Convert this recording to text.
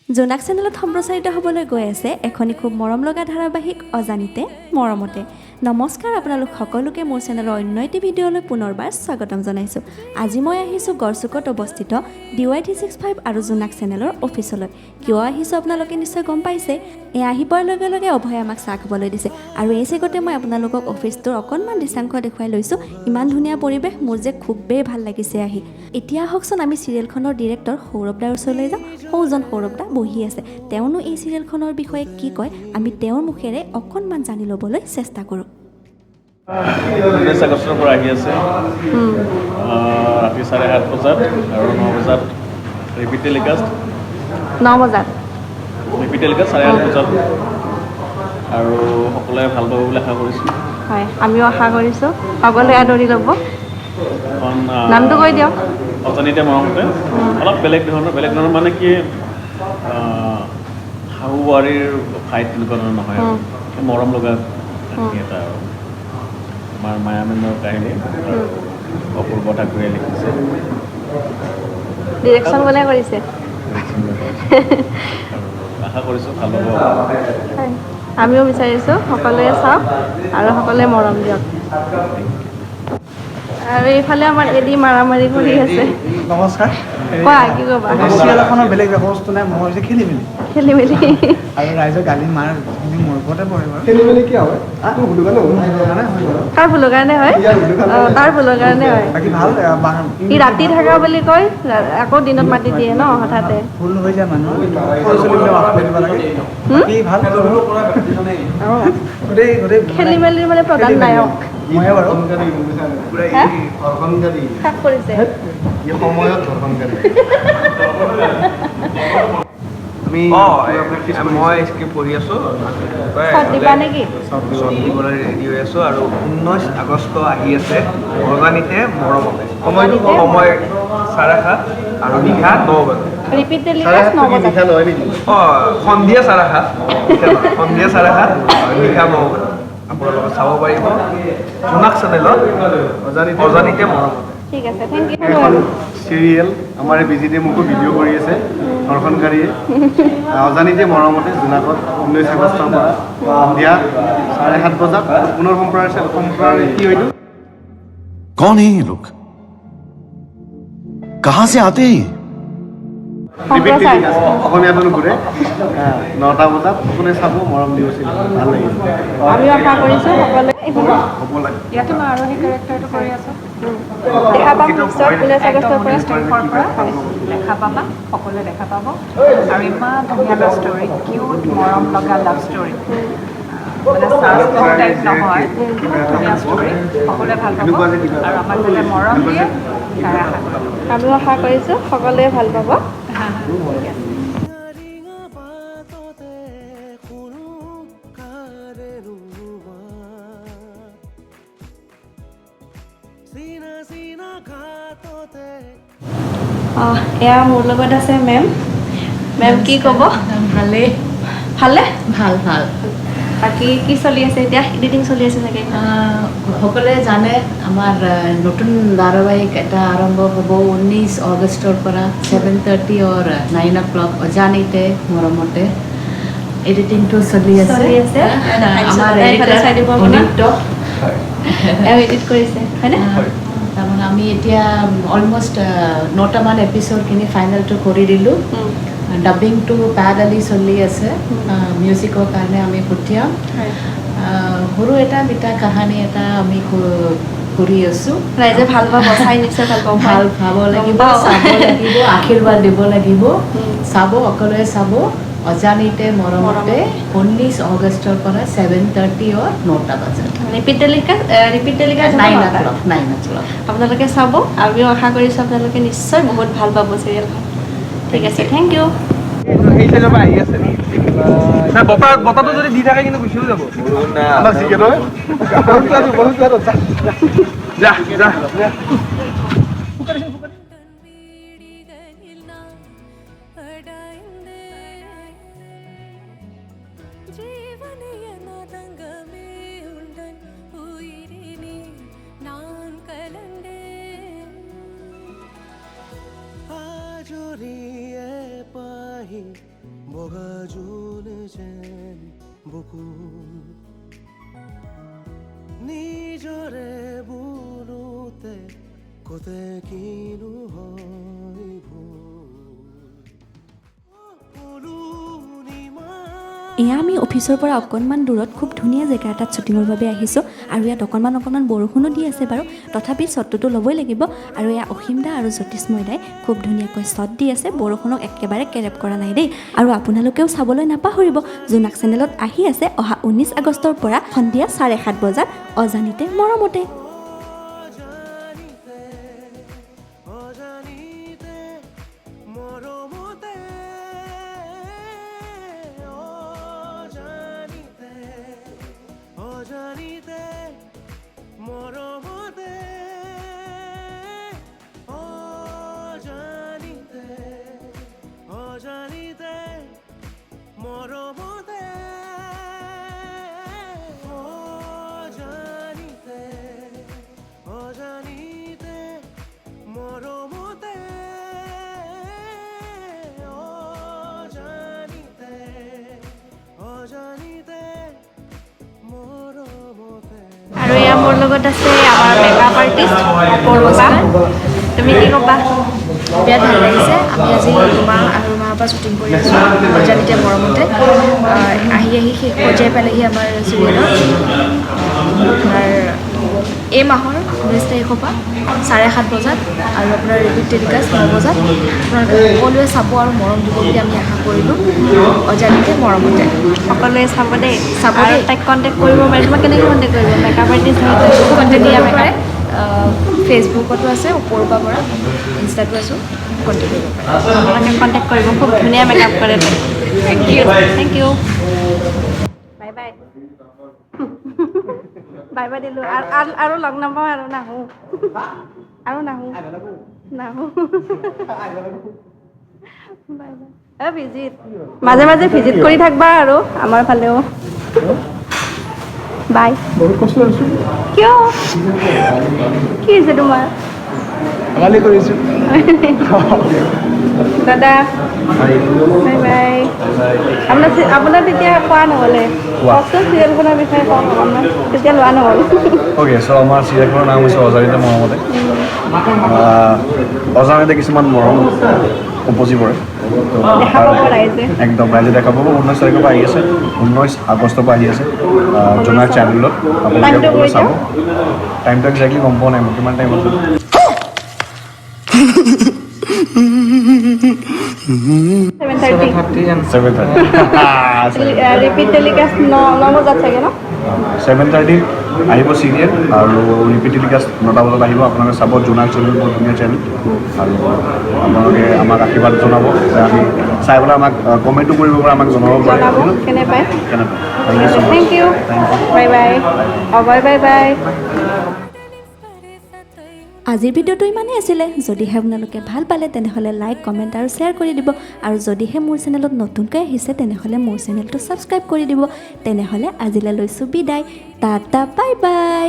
জোনাক চেনেলত সম্প্ৰচাৰিত হ'বলৈ গৈ আছে এখনি খুব মৰম লগা ধাৰাবাহিক অজানিতে মৰমতে। নমস্কাৰ আপোনালোক সকলোকে মোৰ চেনেলৰ অন্য এটি ভিডিঅ'লৈ পুনৰবাৰ স্বাগতম জনাইছোঁ। আজি মই আহিছোঁ গড়চুকত অৱস্থিত DY365 আৰু জোনাক চেনেলৰ অফিচলৈ। কিয় আহিছোঁ আপোনালোকে নিশ্চয় গম পাইছে। আহি পোৱাৰ লগে লগে অভয়ে আমাক চাহ খাবলৈ দিছে আৰু এই চেগতে মই আপোনালোকক অফিচটোৰ অকণমান দৃশ্যাংশ দেখুৱাই লৈছোঁ। ইমান ধুনীয়া পৰিৱেশ, মোৰ যে খুবেই ভাল লাগিছে আহি। এতিয়া আহকচোন আমি চিৰিয়েলখনৰ ডিৰেক্টৰ সৌৰভ দাৰ ওচৰলৈ যাওঁ। সৌজন সৌৰভ দা বহি আছে, তেওঁনো এই চিৰিয়েলখনৰ বিষয়ে কি কয় আমি তেওঁৰ মুখেৰে অকণমান জানি ল'বলৈ চেষ্টা কৰোঁ। 19 আগষ্টৰ পৰা আহি আছে ৰাতি 7:30 বজাত আৰু 9 বজাত ৰিপিট টেলিকাষ্ট 9 বজাত 8:30 বজাত আৰু সকলোৱে ভাল পাব বুলি আশা কৰিছোঁ। হয়, আমিও আশা কৰিছোঁ সকলোৱে আদৰি ল'ব। এখন নামটো কৈ দিয়ক। অজানিতে মৰমতে অলপ বেলেগ ধৰণৰ মানে কি শাহু বোৱাৰীৰ ফাইট তেনেকুৱা ধৰণৰ নহয় আৰু মৰম লগা কাহিনী এটা আৰু আমাৰ মায়ামেনৰ কাহিনী আৰু অপূৰ্ব ঠাকুৰে লিখিছে। ডিৰেকশ্যন কোনে কৰিছে? আৰু আশা কৰিছোঁ ভাল হ'ব। আমিও বিচাৰিছোঁ সকলোৱে চাওক আৰু সকলোৱে মৰম দিয়ক। আৰু এইফালে আমাৰ এদি মাৰামাৰি কৰি আছে। নমস্কাৰ। কোৱা, কি ক'বা? চিৰিয়েলখনৰ বেলেগ একো বস্তু নাই, মই হৈছে খেলি মেলি আৰু ৰাইজৰ গালি মাৰ মোৰ ওপৰতে পৰে বাৰু। খেলি মেলি কি হয়? তাৰ ভুলৰ কাৰণে হয়, তাৰ ভুলৰ কাৰণে হয়। বাকী ভাল সি ৰাতি থকা বুলি কয়, আকৌ দিনত মাতি দিয়ে ন হঠাতে। ভুল হৈ যায় মানুহৰ, সৰু ছোৱালীবিলাক মাফ কৰি দিব লাগে। বাকী ভাল গোটেই খেলি মেলিৰ মানে প্ৰধান নায়ক ময়ে বাৰু। শাক কৰিছে। মই স্ক্ৰিপ্ট পঢ়ি আছোঁ, চব দিবা নেকি? দিবলৈ ৰেডি হৈ আছোঁ আৰু 19 আগষ্ট আহি আছে অজানিতে মৰমতে। সময় 7:30 আৰু নিশা 9 বজাত। ৰিপিট টেলিকাষ্ট 9 বজাত। সন্ধিয়া 7:30 আৰু নিশা 9 বজাত আপোনালোকে চাব পাৰিব জোনাক চেনেলত অজানিতে মৰমতে। ঠিক আছে, থেংক ইউ। এখন চিৰিয়েল আমাৰ এই বিজিতে মোকো ভিডিঅ' কৰি আছে দৰ্শনকাৰীয়ে। অজানিতে মৰমতে জোনাকত 19 আগষ্টৰ পৰা সন্ধিয়া 7:30 বজাত পুনৰ সম্প্ৰচাৰ কি হয়তো। कौन है ये लोग? कहां से आते हैं? ৰিপিট টেলিকাষ্ট অসমীয়াটো নুঘূৰে 9টা বজাত সকলোৱে চাব, মৰম দিব চিৰিয়েল ভাল লাগিব। আমিও আশা কৰিছোঁ সকলোৱে হ'ব লাগে। ইয়াতে মই আৰু সেই কেৰেক্টাৰটো কৰি আছোঁ। দেখা পাম নিশ্চয় 19 আগষ্টৰ পৰা। দেখা পাবা, সকলোৱে দেখা পাব আৰু ইমান ধুনীয়া লাভ ষ্টৰী, কিউট মৰম লগা লাভ ষ্টৰী, মানে চাৰ্চ টাইপ নহয়, ধুনীয়া ষ্টৰী, সকলোৱে ভাল পাব আৰু আমাক যাতে মৰম দিয়ে তাৰে আশা কৰোঁ। আমিও আশা কৰিছোঁ সকলোৱে ভাল পাব। এয়া মোৰ লগত আছে মেম। মেম কি ক'ব? ভালেই, ভালে? ভাল ভাল। বাকী কি চলি আছে এতিয়া? এডিটিং চলি আছে চাগে? সকলোৱে জানে আমাৰ নতুন ধাৰাবাহিক এটা আৰম্ভ হ'ব 19 আগষ্টৰ পৰা 7:30 और 9 o'clock অজানিতে মৰমতে। এডিটিংটো চলি আছে। আমাৰ এডিট কৰিছে হয়নে? তাৰমানে আমি এতিয়া অলমষ্ট 9টামান এপিছ'ডখিনি ফাইনেলটো কৰি দিলোঁ। ডাবিংটো পেৰেলালি চলি আছে, মিউজিকৰ কাৰণে আমি পঠিয়াম। সৰু এটা বিটা কাহানী এটা আমি কৰি আছোঁ। ৰাইজে ভাল পাব, চাই নিশ্চয় ভাল পাব। ভাল পাব লাগিব, চাব লাগিব, আশীৰ্বাদ দিব লাগিব। চাব, সকলোৱে চাব অজানিতে মৰমতে 19 আগষ্টৰ পৰা 7:30 और 9টা বজাত। Repeat telecast 9 o'clock। আপোনালোকে চাব, আমিও আশা কৰিছোঁ আপোনালোকে নিশ্চয় বহুত ভাল পাব চিৰিয়েলখন। ঠিক আছে, থেংক ইউ। সেই চাইডৰ পৰা আহি আছে বতাহটো যদি দি থাকে কিন্তু গুচিও যাব। নিজৰে বোলোতে কতে কিনো হয় এয়া আমি অফিচৰ পৰা অকণমান দূৰত খুব ধুনীয়া জেগা এটাত শ্বুটিঙৰ বাবে আহিছোঁ আৰু ইয়াত অকণমান বৰষুণো দি আছে বাৰু তথাপি শ্বটটোতো ল'বই লাগিব আৰু এয়া অসীম দা আৰু জ্যোতিষ্ময় দাই খুব ধুনীয়াকৈ শ্বট দি আছে বৰষুণক একেবাৰে কেৰেপ কৰা নাই দেই আৰু আপোনালোকেও চাবলৈ নাপাহৰিব জোনাক চেনেলত আহি আছে অহা 19 আগষ্টৰ পৰা সন্ধিয়া 7:30 বজাত অজানিতে মৰমতে আৰু এয়া মোৰ লগত আছে আমাৰ মেকআপ আৰ্টিষ্ট অপূৰ্বা তুমি কি ক'বা বিৰাট ভাল লাগিছে আমি আজি দুমাহ আৰু মাহৰ পৰা শ্বুটিং কৰি আছোঁ অজানিতে মৰমতে আহি শেষ পৰ্যায় পালেহি আমাৰ চিৰিয়েলৰ আপোনাৰ এই মাহৰ 19 তাৰিখৰ পৰা 7:30 বজাত আৰু আপোনাৰ ৰিপিট টেলিকাষ্ট 9 বজাত আপোনালোকে সকলোৱে চাব আৰু মৰম দিব বুলি আমি আশা কৰিলোঁ অজানিতে মৰমতে সকলোৱে চাব দেই চাব আৰু দেই। তাইক কণ্টেক্ট কৰিব পাৰে তোমাক কেনেকৈ কণ্টেক্ট কৰিব মেকআপ আৰ্টিষ্ট কণ্টেক্ট কৰিব পাৰে ফেচবুকতো আছে অপূৰ্বা বৰা ইনষ্টাতো আছোঁ কণ্টেক্ট কৰিব পাৰে আপোনালোকে কণ্টেক্ট কৰিব খুব ধুনীয়া মেকআপ কৰে thank U bye bye bye bye দিলোঁ আৰু লগ নাপাওঁ আৰু নাহোঁ বাই বাই ভিজিট মাজে মাজে ভিজিট কৰি থাকবা আৰু আমাৰ ফালেও বাই বহুত কষ্ট হৈছোঁ কিয় কি হৈছে তোমাৰ ধেমালি কৰিছোঁ দাদা বাই বাই আপোনাৰ তেতিয়া কোৱা নহ'লে কওকচোন চিৰিয়েলখনৰ বিষয়ে কওক অকণমান তেতিয়া লোৱা নহ'ল অ'কে চ' আমাৰ চিৰিয়েলখনৰ নাম হৈছে অজানিতে মৰমতে অজানিতে কিছুমান মৰম উপজি পৰে দেখা পাব ৰাইজে একদম ৰাইজে দেখা পাব 19 তাৰিখৰ পৰা আহি আছে 19 আগষ্টৰ পৰা আহি আছে জোনাক চেনেলত আপোনালোকে টাইমটো কৈ চাব দিয়ক। টাইমটো একজেক্টলি গম পোৱা নাই মই কিমান টাইম আছে 7:30 ৰিপিট টেলিকাষ্ট 9 বজাত চাগে ন 7:30 আহিব চিৰিয়েল আৰু ৰিপিট টেলিকাষ্ট 9টা বজাত আহিব আপোনালোকে চাব জোনাক চেনেল বহুত ধুনীয়া চেনেল আৰু আপোনালোকে আমাক আশীৰ্বাদ জনাব যে আমি চাই পেলাই আমাক কমেণ্টো কৰিব পাৰে আমাক জনাব পাৰে জনাব কেনে পায় কেনেকৈ thank U bye bye bye bye bye আজিৰ ভিডিঅ'টো ইমানেই আছিলে যদিহে আপোনালোকে ভাল পালে তেনেহ'লে লাইক কমেণ্ট আৰু শ্বেয়াৰ কৰি দিব আৰু যদিহে মোৰ চেনেলত নতুনকৈ আহিছে তেনেহ'লে মোৰ চেনেলটো ছাবস্ক্ৰাইব কৰি দিব তেনেহ'লে আজিলৈ লৈছোঁ বিদায় টাটা বাই বাই